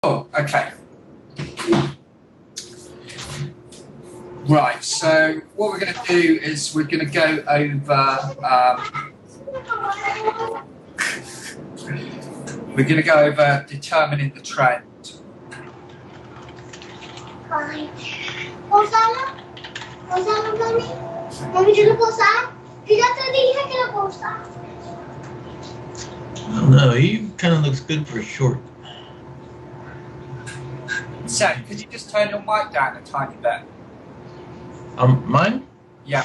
Oh, okay. Right, so what we're going to do is we're going to go over determining the trend. Oh no, he kind of looks good for short. So, could you just turn your mic down a tiny bit? Mine? Yeah.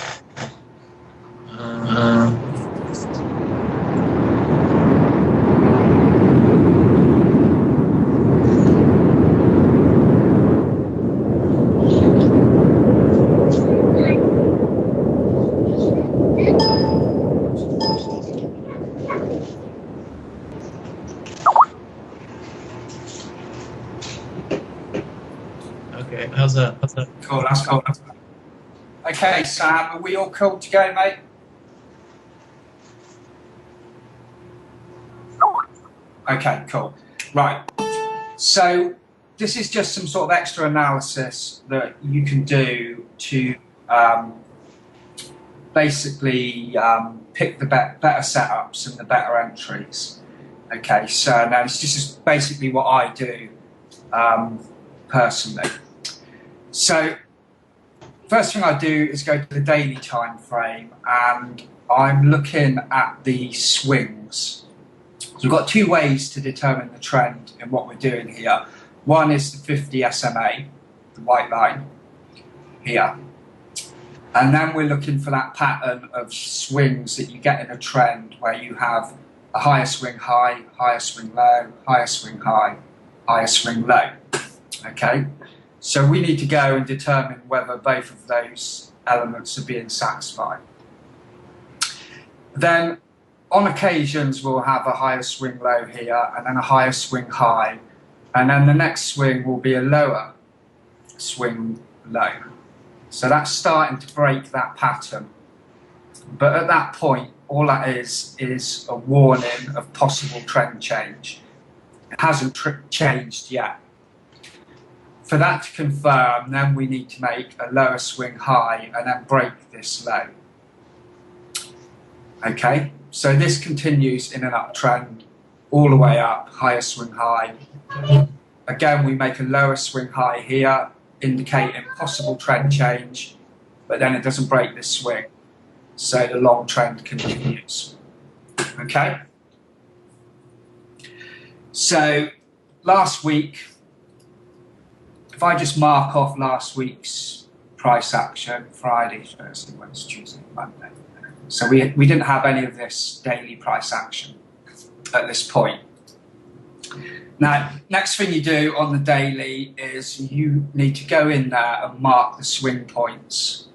Okay, how's that? Cool, that's cool. Okay, Sam, are we all cool to go, mate? Okay, cool. Right. So this is just some sort of extra analysis that you can do to basically pick the better setups and the better entries. Okay, so now this is basically what I do personally. So first thing I do is go to the daily time frame, and I'm looking at the swings. So we've got two ways to determine the trend in what we're doing here. One is the 50 SMA, the white line here. And then we're looking for that pattern of swings that you get in a trend where you have a higher swing high, higher swing low, higher swing high, higher swing low. Okay, so we need to go and determine whether both of those elements are being satisfied. Then on occasions we'll have a higher swing low here and then a higher swing high, and then the next swing will be a lower swing low. So that's starting to break that pattern. But at that point, all that is a warning of possible trend change. It hasn't changed yet. For that to confirm, then we need to make a lower swing high and then break this low. Okay, so this continues in an uptrend all the way up, higher swing high. Again, we make a lower swing high here, indicating possible trend change, but then it doesn't break this swing, so the long trend continues. Okay, so last week, if I just mark off last week's price action, Friday, Thursday, Wednesday, Tuesday, Monday, so we didn't have any of this daily price action at this point. Now, next thing you do on the daily is you need to go in there and mark the swing points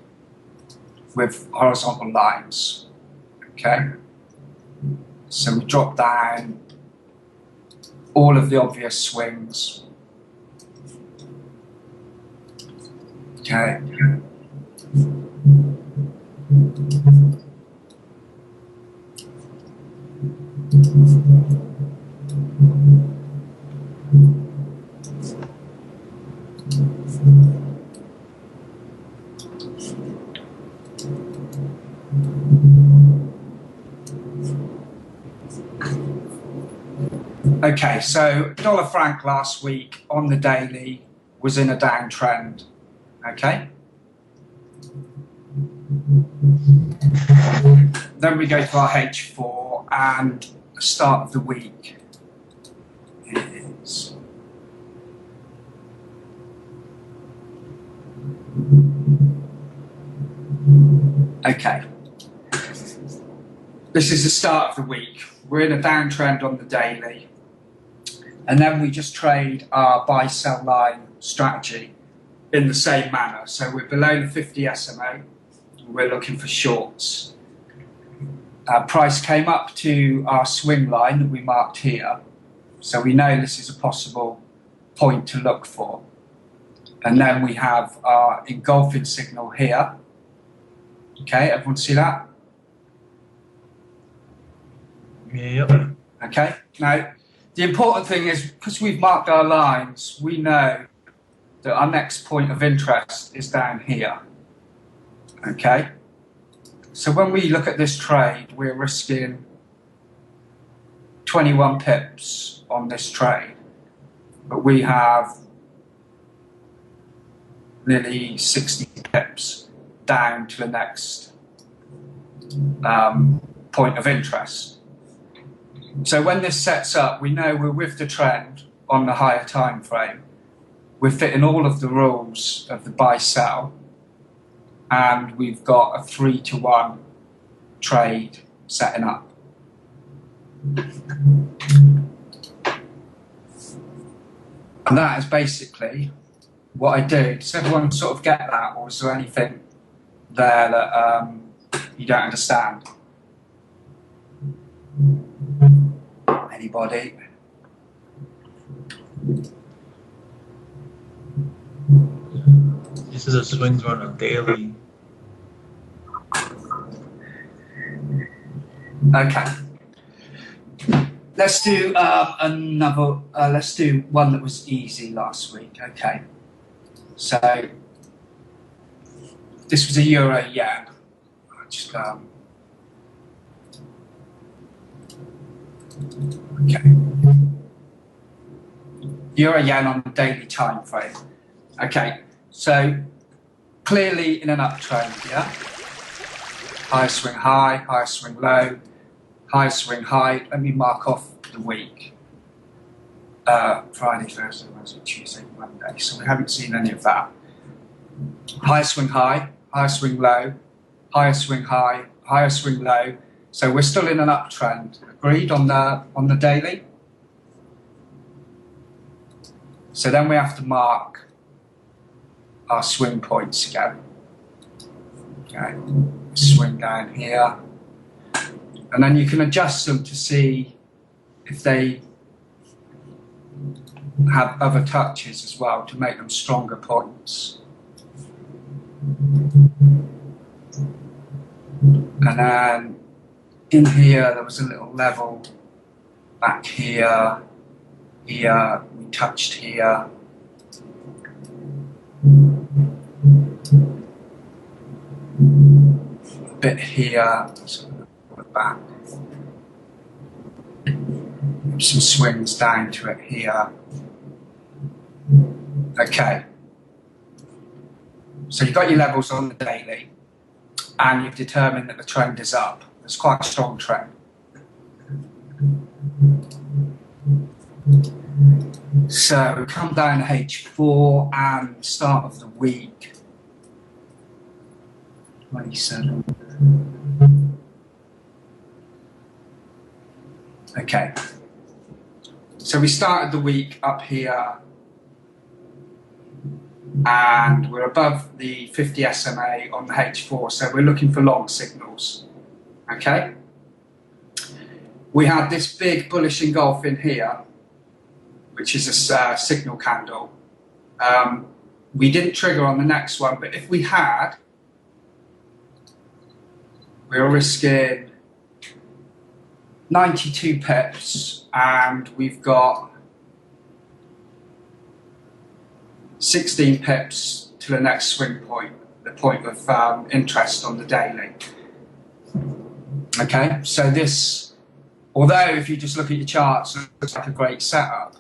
with horizontal lines. Okay? So we drop down all of the obvious swings. Okay. Okay, so dollar franc last week on the daily was in a downtrend. Okay. Then we go to our H4, and the start of the week is okay. This is the start of the week. We're in a downtrend on the daily. And then we just trade our buy-sell line strategy in the same manner. So we're below the 50 SMA. We're looking for shorts. Price came up to our swing line that we marked here. So we know this is a possible point to look for. And then we have our engulfing signal here. Okay, everyone see that? Yep. Okay, now The important thing is, because we've marked our lines, we know that our next point of interest is down here. Okay? So when we look at this trade, we're risking 21 pips on this trade, but we have nearly 60 pips down to the next point of interest. So when this sets up, we know we're with the trend on the higher time frame. We're fitting all of the rules of the buy-sell, and we've got a 3-to-1 trade setting up. And that is basically what I do. Does everyone sort of get that, or is there anything there that you don't understand? Anybody? This is a swings run on daily. Okay. Let's do another. Let's do one that was easy last week. Okay. So this was a euro yen. Just okay. Euro yen on the daily time frame. Okay. So clearly in an uptrend, yeah. High swing high, high swing low, high swing high. Let me mark off the week. Friday, Thursday, Wednesday, Tuesday, Monday. So we haven't seen any of that. High swing high, high swing low, higher swing high, higher swing low. So we're still in an uptrend. Agreed on the daily? So then we have to mark our swing points again. Okay, swing down here. And then you can adjust them to see if they have other touches as well to make them stronger points. And then in here there was a little level back here, here, we touched here. A bit here, so look back. Some swings down to it here. Okay. So you've got your levels on the daily, and you've determined that the trend is up. It's quite a strong trend. So we come down to H4 and start of the week. 27. Okay. So we started the week up here, and we're above the 50 SMA on the H4, so we're looking for long signals. Okay? We had this big bullish engulf in here, which is a signal candle. We didn't trigger on the next one, but if we had, we're risking 92 pips, and we've got 16 pips to the next swing point, the point of interest on the daily. Okay, so this, although if you just look at your charts, it looks like a great setup.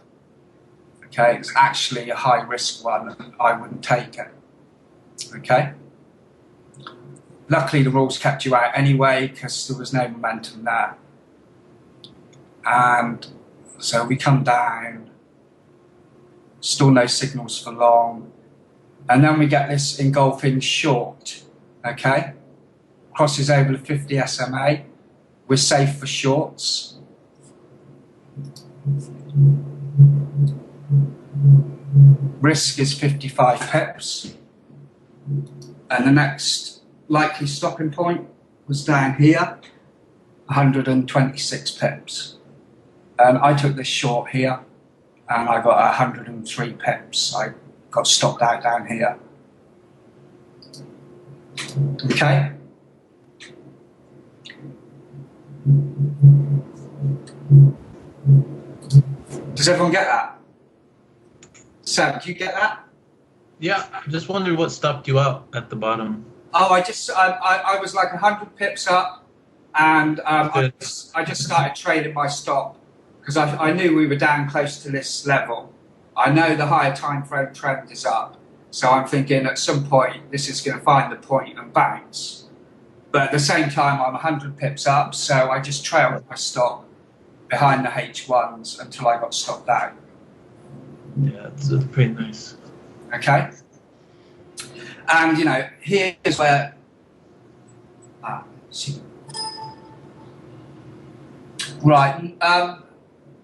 Okay, it's actually a high risk one, and I wouldn't take it. Okay. Luckily, the rules kept you out anyway because there was no momentum there. And so we come down, still no signals for long, and then we get this engulfing short. Okay, crosses over the 50 SMA. We're safe for shorts. Risk is 55 pips, and the next likely stopping point was down here, 126 pips. And I took this short here, and I got 103 pips. I got stopped out down here. Okay. Does everyone get that? Sam, do you get that? Yeah, I just wondered what stopped you out at the bottom. Oh, I was like 100 pips up, and Good. I just started trading my stop because I knew we were down close to this level. I know the higher time frame trend is up, so I'm thinking at some point this is going to find the point and bounce. But at the same time, I'm 100 pips up, so I just trailed my stop behind the H1s until I got stopped out. Yeah, it's pretty nice. Okay? And, you know, here's where... see. Right.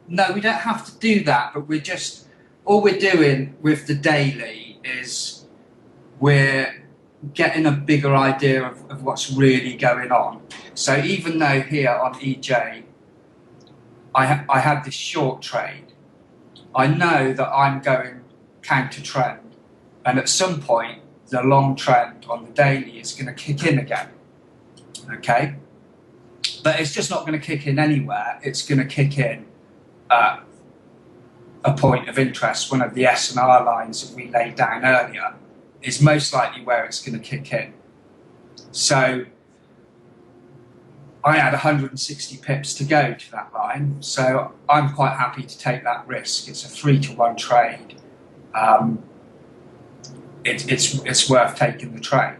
No, we don't have to do that, but we're just... All we're doing with the daily is we're getting a bigger idea of what's really going on. So even though here on EJ, I had this short trade, I know that I'm going counter trend, and at some point the long trend on the daily is going to kick in again. Okay, but it's just not going to kick in anywhere. It's going to kick in at a point of interest. One of the S&R lines that we laid down earlier is most likely where it's going to kick in. So I had 160 pips to go to that line, so I'm quite happy to take that risk. It's a 3-to-1 trade. It's worth taking the trade.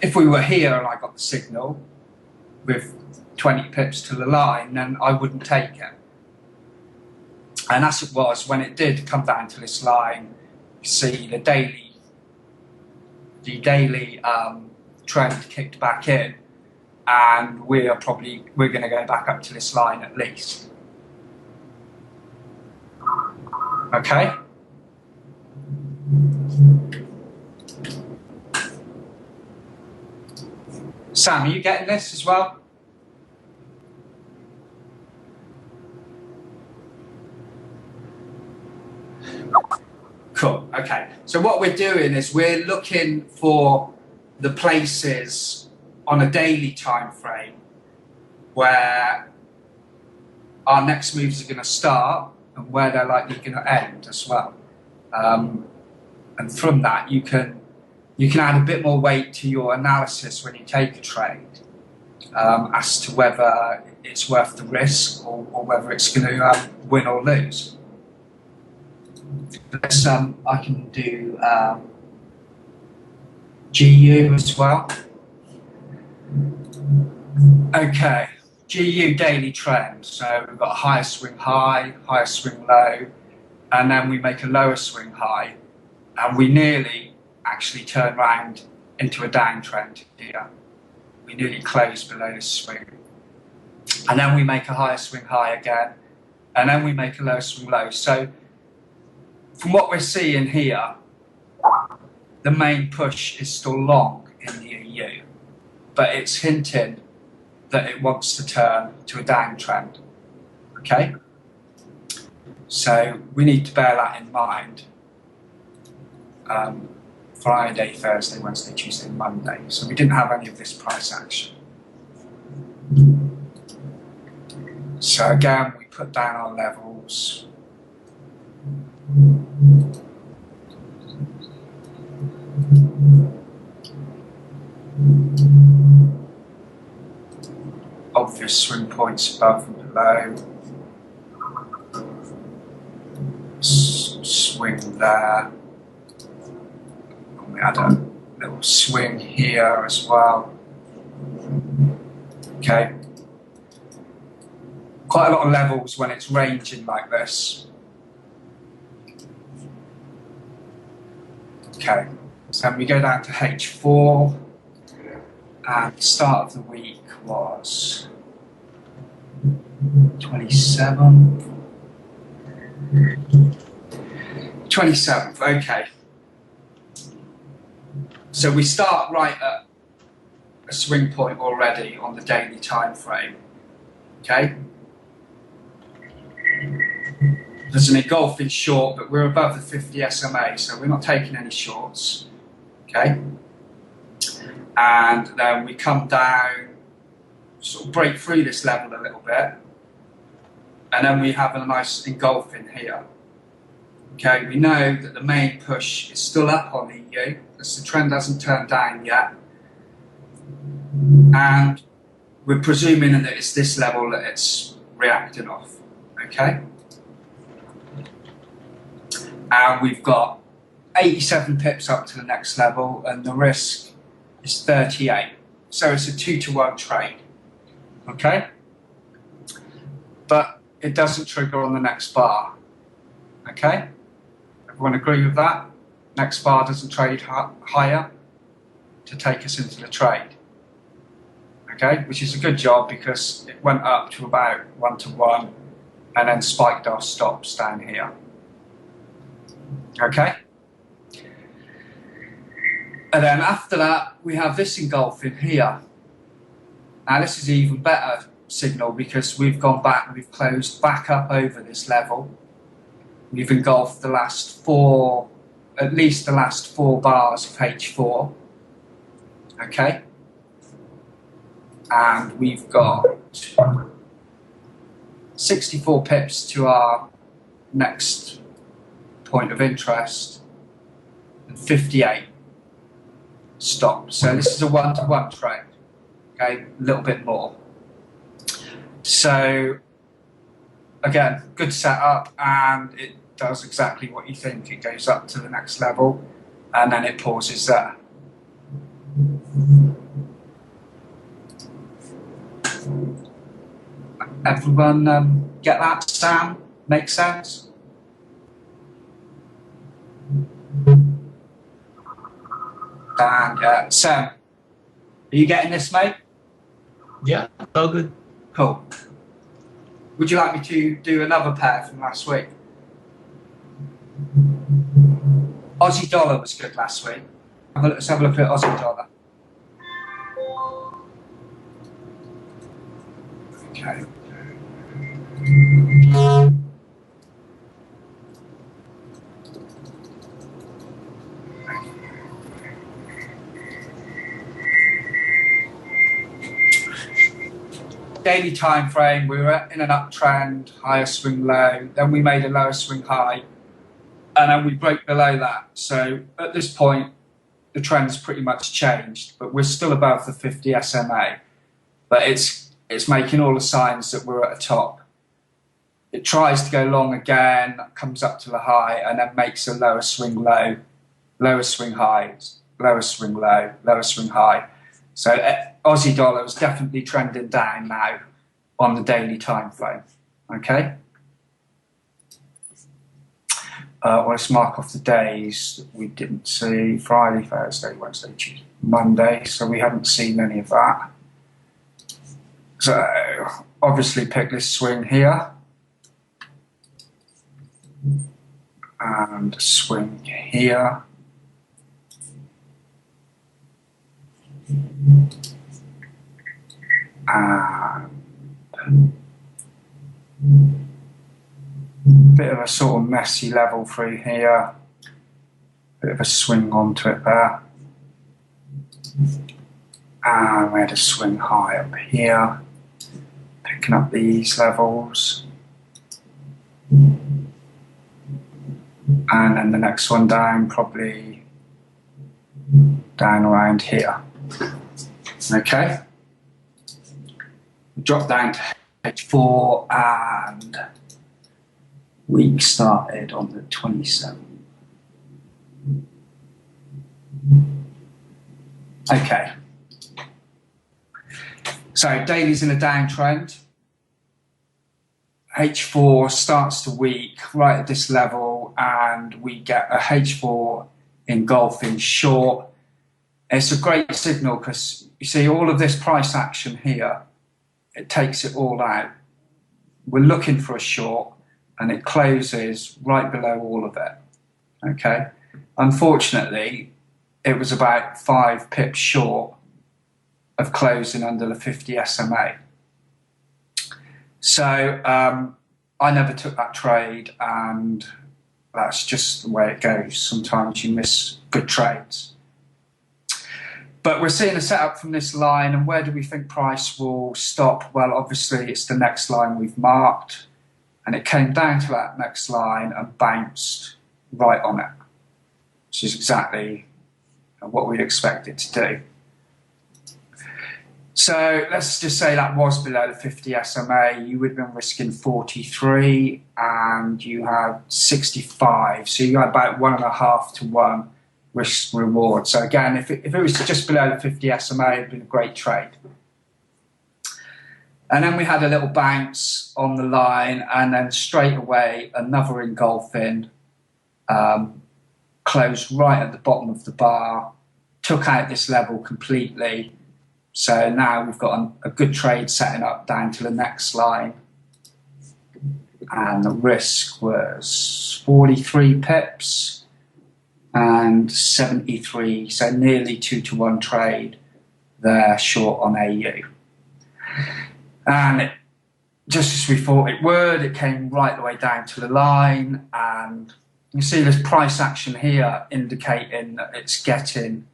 If we were here and I got the signal with 20 pips to the line, then I wouldn't take it. And as it was, when it did come down to this line, you see the daily trend kicked back in, and we're going to go back up to this line at least. Okay. Sam, are you getting this as well? Cool. Okay. So what we're doing is we're looking for the places on a daily time frame where our next moves are going to start and where they're likely going to end as well. And from that, you can add a bit more weight to your analysis when you take a trade as to whether it's worth the risk or whether it's going to win or lose. I can do GU as well. Okay, GU daily trend. So we've got a higher swing high, higher swing low, and then we make a lower swing high, and we nearly actually turn around into a downtrend here. We nearly close below the swing. And then we make a higher swing high again, and then we make a lower swing low. So from what we're seeing here, the main push is still long in the EU, but it's hinting that it wants to turn to a downtrend. Okay? So we need to bear that in mind. Friday, Thursday, Wednesday, Tuesday, Monday. So we didn't have any of this price action. So again, we put down our levels. Obvious swing points above and below. Swing there. And we had a little swing here as well. Okay. Quite a lot of levels when it's ranging like this. Okay, so then we go down to H4, and the start of the week was 27th. 27th, okay. So we start right at a swing point already on the daily time frame, okay? There's an engulfing short, but we're above the 50 SMA, so we're not taking any shorts, okay? And then we come down, sort of break through this level a little bit, and then we have a nice engulfing here. Okay, we know that the main push is still up on EU, because the trend hasn't turned down yet, and we're presuming that it's this level that it's reacting off. Okay, and we've got 87 pips up to the next level, and the risk is 38. So it's a 2-to-1 trade. Okay, but it doesn't trigger on the next bar. Okay, everyone agree with that? Next bar doesn't trade higher to take us into the trade. Okay, which is a good job because it went up to about 1-to-1 and then spiked our stops down here. Okay, and then after that we have this engulfing here. Now this is an even better signal because we've gone back, we've closed back up over this level. We've engulfed the last four, at least the last 4 bars of H4. Okay, and we've got 64 pips to our next point of interest and 58 stops. So this is a 1-to-1 trade. Okay, a little bit more. So again, good setup, and it does exactly what you think. It goes up to the next level and then it pauses there. Everyone get that, Sam? Makes sense? And Sam, are you getting this, mate? Yeah, all good. Cool. Would you like me to do another pair from last week? Aussie dollar was good last week. Let's have a look at Aussie dollar. Okay. Daily time frame, we were in an uptrend, higher swing low, then we made a lower swing high, and then we broke below that. So at this point, the trend's pretty much changed, but we're still above the 50 SMA. But it's making all the signs that we're at a top. It tries to go long again, comes up to the high, and then makes a lower swing low, lower swing high, lower swing low, lower swing high. So Aussie dollar is definitely trending down now on the daily time frame. Okay. Let's mark off the days that we didn't see: Friday, Thursday, Wednesday, Tuesday, Monday. So we haven't seen any of that. So obviously pick this swing here and swing here. And bit of a sort of messy level through here, bit of a swing onto it there, and we had a swing high up here, picking up these levels, and then the next one down, probably down around here. Okay, drop down to H4, and week started on the 27th. Okay, so daily's in a downtrend. H4 starts the week right at this level, and we get a H4 engulfing short. It's a great signal because you see all of this price action here, it takes it all out. We're looking for a short, and it closes right below all of it. Okay. Unfortunately, it was about 5 pips short of closing under the 50 SMA. So I never took that trade, and that's just the way it goes. Sometimes you miss good trades. But we're seeing a setup from this line, and where do we think price will stop? Well, obviously it's the next line we've marked. and it came down to that next line and bounced right on it, which is exactly what we'd expect it to do. So let's just say that was below the 50 SMA. You would have been risking 43 and you had 65. So you had about 1.5 to 1 risk reward. So again, if it was just below the 50 SMA, it would have been a great trade. And then we had a little bounce on the line, and then straight away another engulfing, closed right at the bottom of the bar, took out this level completely. So now we've got a good trade setting up down to the next line. And the risk was 43 pips and 73, so nearly 2 to 1 trade there short on AU. And just as we thought it would, it came right the way down to the line, and you see this price action here indicating that it's getting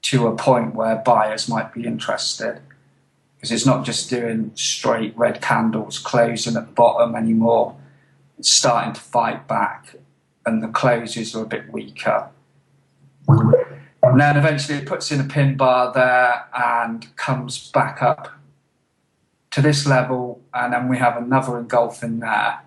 to a point where buyers might be interested, because it's not just doing straight red candles closing at the bottom anymore. It's starting to fight back, and the closes are a bit weaker. And then eventually it puts in a pin bar there and comes back up to this level, and then we have another engulfing there.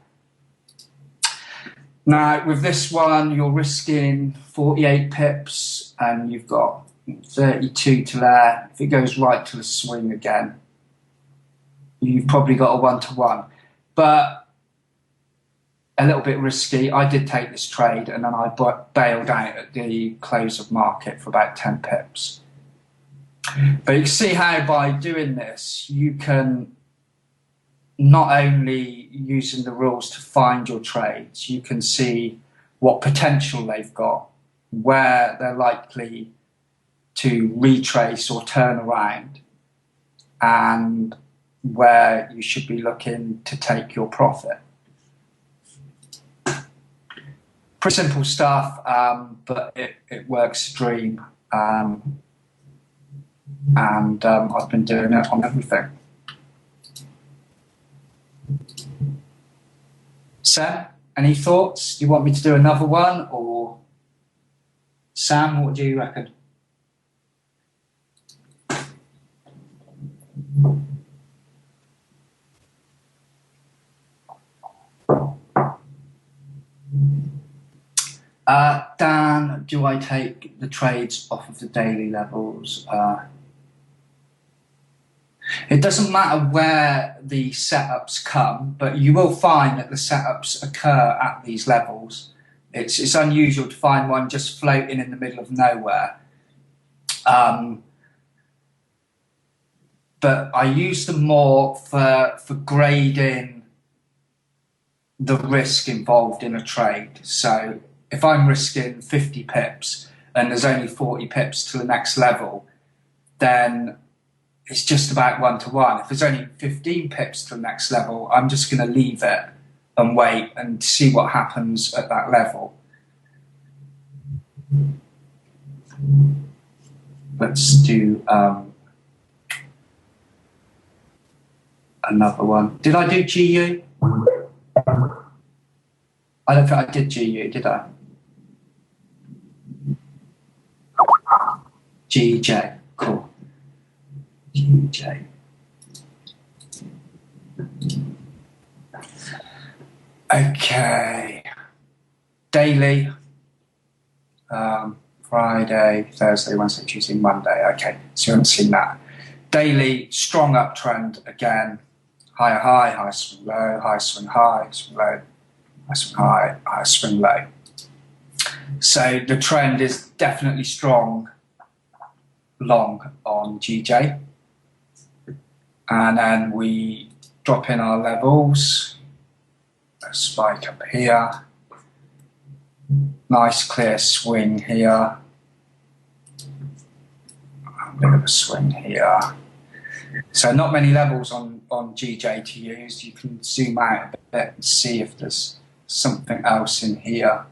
Now with this one, you're risking 48 pips and you've got 32 to there. If it goes right to the swing again, you've probably got a 1 to 1, but a little bit risky. I did take this trade and then I bailed out at the close of market for about 10 pips. But you can see how by doing this, you can not only using the rules to find your trades, you can see what potential they've got, where they're likely to retrace or turn around, and where you should be looking to take your profit. Pretty simple stuff, but it works a dream. And I've been doing it on everything. Sam, any thoughts? Do you want me to do another one, or Sam, what do you reckon? Dan, do I take the trades off of the daily levels? It doesn't matter where the setups come, but you will find that the setups occur at these levels. It's unusual to find one just floating in the middle of nowhere. But I use them more for grading the risk involved in a trade. So if I'm risking 50 pips and there's only 40 pips to the next level, then it's just about 1 to 1. If there's only 15 pips to the next level, I'm just going to leave it and wait and see what happens at that level. Let's do another one. Did I do GU? I don't think I did GU, did I? GJ, cool. GJ. Okay. Daily. Friday, Thursday, Wednesday, Tuesday, Monday. Okay, so you haven't seen that. Daily, strong uptrend again. Higher high, high swing low, high swing high, swing low, high swing high, high swing low. So the trend is definitely strong long on GJ. And then we drop in our levels. A spike up here. Nice clear swing here. A bit of a swing here. So not many levels on GJ to use. You can zoom out a bit and see if there's something else in here.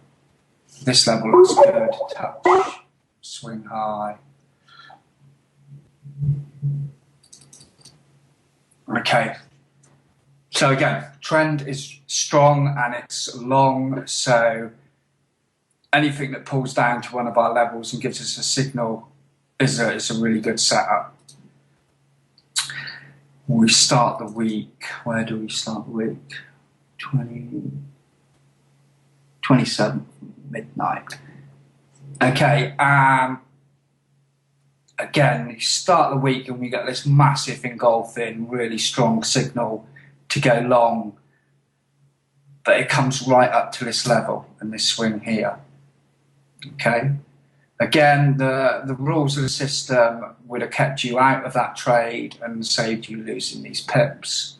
This level looks good. Touch, swing high. Okay. So again, trend is strong and it's long, so anything that pulls down to one of our levels and gives us a signal is a really good setup. We start the week, where do we start the week? 27th, midnight. Okay, again, you start the week and we get this massive engulfing, really strong signal to go long, but it comes right up to this level and this swing here. Okay, again, the rules of the system would have kept you out of that trade and saved you losing these pips.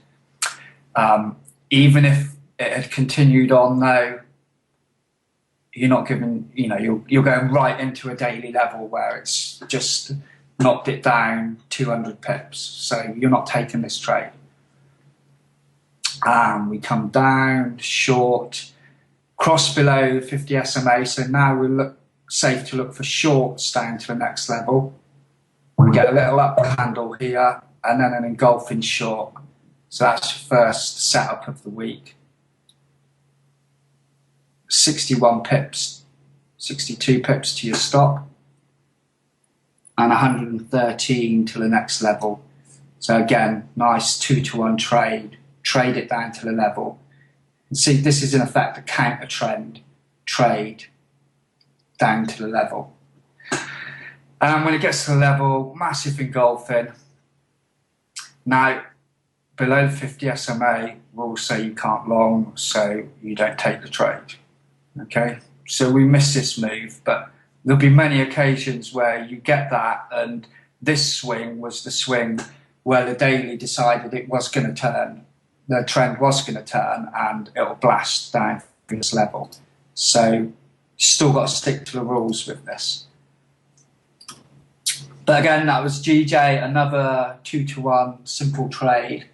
Even if it had continued on though, you're not giving, you're going right into a daily level where it's just knocked it down 200 pips. So you're not taking this trade. We come down, short, cross below 50 SMA. So now we're safe to look for shorts down to the next level. We get a little up candle here and then an engulfing short. So that's your first setup of the week. 61 pips, 62 pips to your stop, and 113 to the next level. So again, nice 2-to-1 trade. Trade it down to the level. And see, this is in effect a counter trend trade down to the level. And when it gets to the level, massive engulfing. Now, below 50 SMA, rules say you can't long, so you don't take the trade. Okay, so we missed this move, but there'll be many occasions where you get that, and this swing was the swing where the daily decided it was going to turn, the trend was going to turn, and it'll blast down to this level. So you still got to stick to the rules with this. But again, that was GJ, another 2-to-1 simple trade.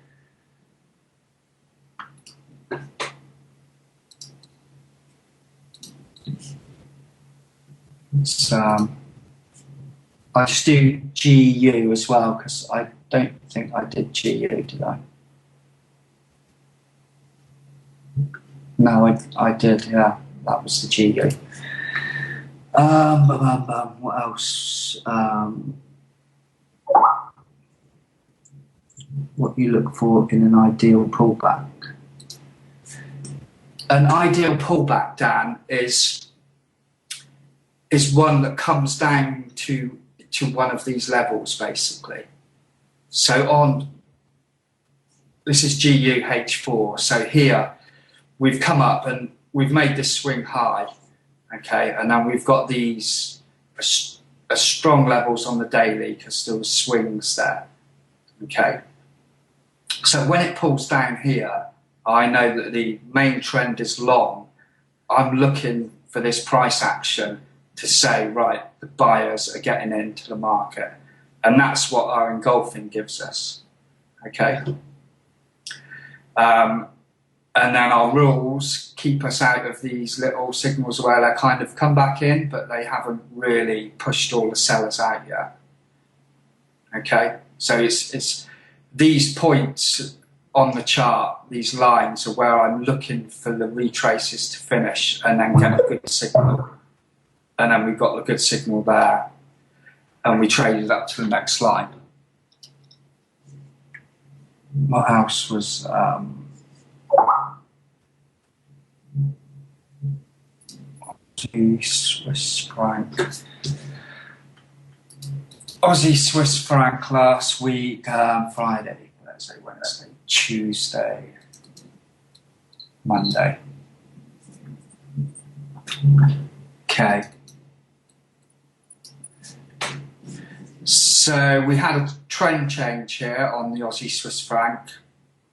I just do GU as well because I don't think I did GU, did I? No, I did, yeah. That was the GU. What else? What you look for in an ideal pullback? An ideal pullback, Dan, is one that comes down to one of these levels, basically. So this is GUH4. So here we've come up and we've made this swing high, okay, and then we've got these strong levels on the daily because there were swings there, okay. So when it pulls down here, I know that the main trend is long. I'm looking for this price action to say, right, the buyers are getting into the market. And that's what our engulfing gives us, okay? And then our rules keep us out of these little signals where they kind of come back in, but they haven't really pushed all the sellers out yet, okay? So it's these points on the chart, these lines are where I'm looking for the retraces to finish and then get a good signal. And then we got the good signal there, and we traded up to the next line. What else was Swiss franc? Aussie Swiss franc last week, Friday, Thursday, Wednesday, Tuesday, Monday. Okay. So we had a trend change here on the Aussie Swiss franc.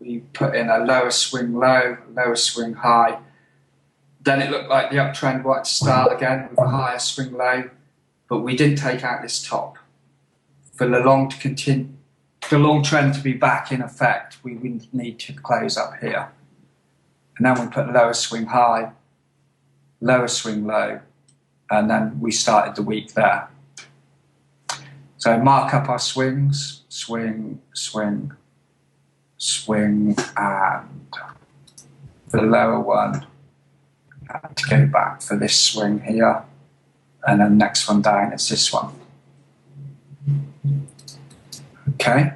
We put in a lower swing low, lower swing high. Then it looked like the uptrend wanted to start again with a higher swing low, but we didn't take out this top. For the long to continue, the long trend to be back in effect, we would need to close up here. And then we put lower swing high, lower swing low, and then we started the week there. So mark up our swings, swing, swing, swing, and the lower one, I had to go back for this swing here, and then next one down is this one. Okay,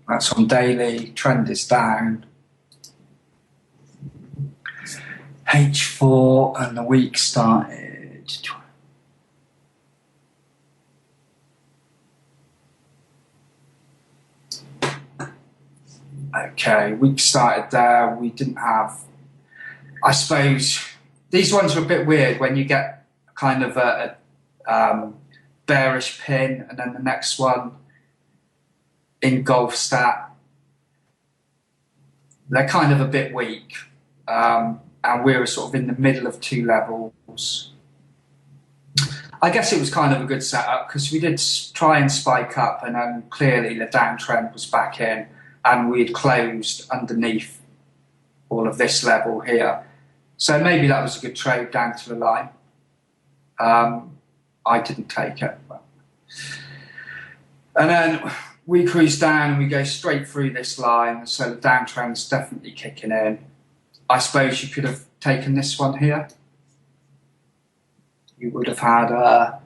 that's on daily, trend is down. H4 and the week started. Okay, week started there. We didn't have, I suppose, these ones are a bit weird when you get kind of a bearish pin and then the next one in golf stat. They're kind of a bit weak. And we were sort of in the middle of two levels. I guess it was kind of a good setup because we did try and spike up, and then clearly the downtrend was back in, and we'd closed underneath all of this level here. So maybe that was a good trade down to the line. I didn't take it. And then we cruise down and we go straight through this line, so the downtrend's definitely kicking in. I suppose you could have taken this one here. You would have had a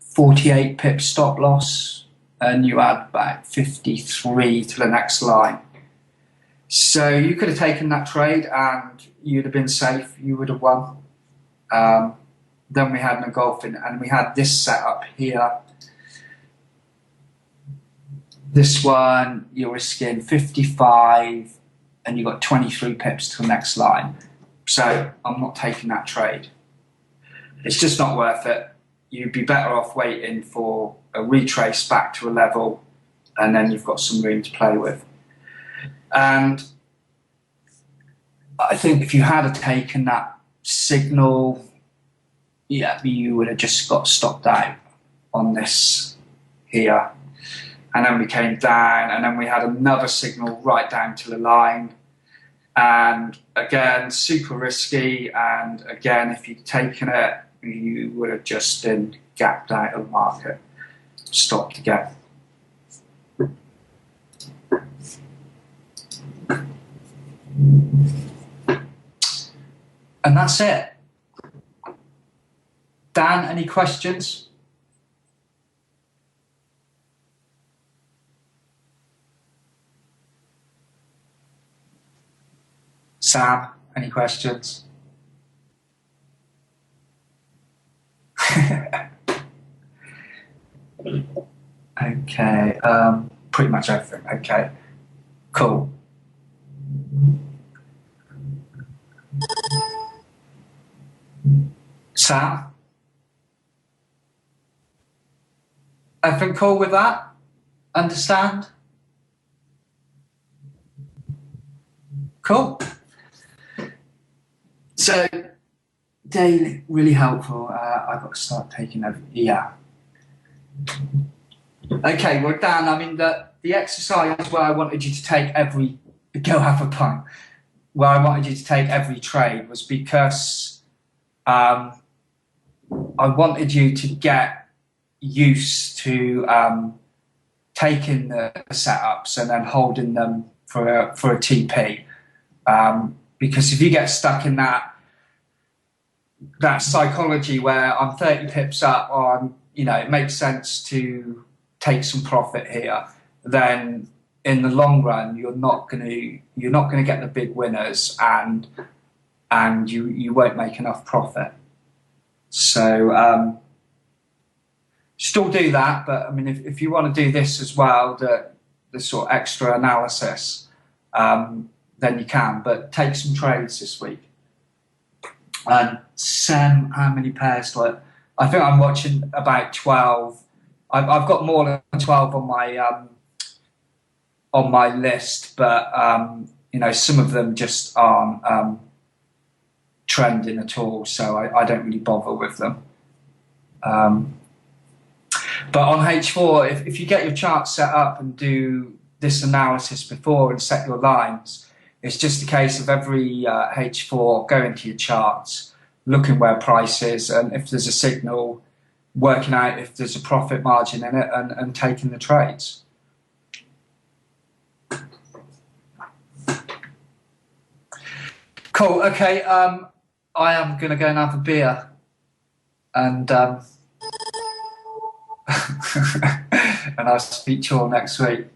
48 pip stop loss and you had about 53 to the next line. So you could have taken that trade and you'd have been safe, you would have won. Then we had an engulfing and we had this setup here. This one, you're risking 55 and you got 23 pips to the next line. So I'm not taking that trade. It's just not worth it. You'd be better off waiting for a retrace back to a level and then you've got some room to play with. And I think if you had taken that signal, yeah, you would have just got stopped out on this here. And then we came down and then we had another signal right down to the line. And again, super risky. And again, if you'd taken it, you would have just been gapped out of the market, stopped again. And that's it. Dan, any questions? Sam, any questions? Okay, pretty much everything. Okay, cool. Sam? Everything cool with that? Understand? Cool. So, daily, really helpful. I've got to start taking over. Yeah. Okay, well, Dan, I mean, the exercise where I wanted you to take every, go have a punt, where I wanted you to take every trade was because I wanted you to get used to taking the setups and then holding them for a TP. Because if you get stuck in that psychology where I'm 30 pips up on, you know, it makes sense to take some profit here, then in the long run you're not going to get the big winners and you won't make enough profit. So still do that, but I mean if you want to do this as well, the sort of extra analysis, then you can, but take some trades this week. And Sam, how many pairs do I think I'm watching about 12. I've got more than 12 on my list, but you know, some of them just aren't trending at all, so I don't really bother with them. But on H4, if you get your chart set up and do this analysis before and set your lines, it's just a case of every H4 going to your charts, looking where price is, and if there's a signal, working out if there's a profit margin in it and taking the trades. Cool. Okay. I am going to go and have a beer, and and I'll speak to you all next week.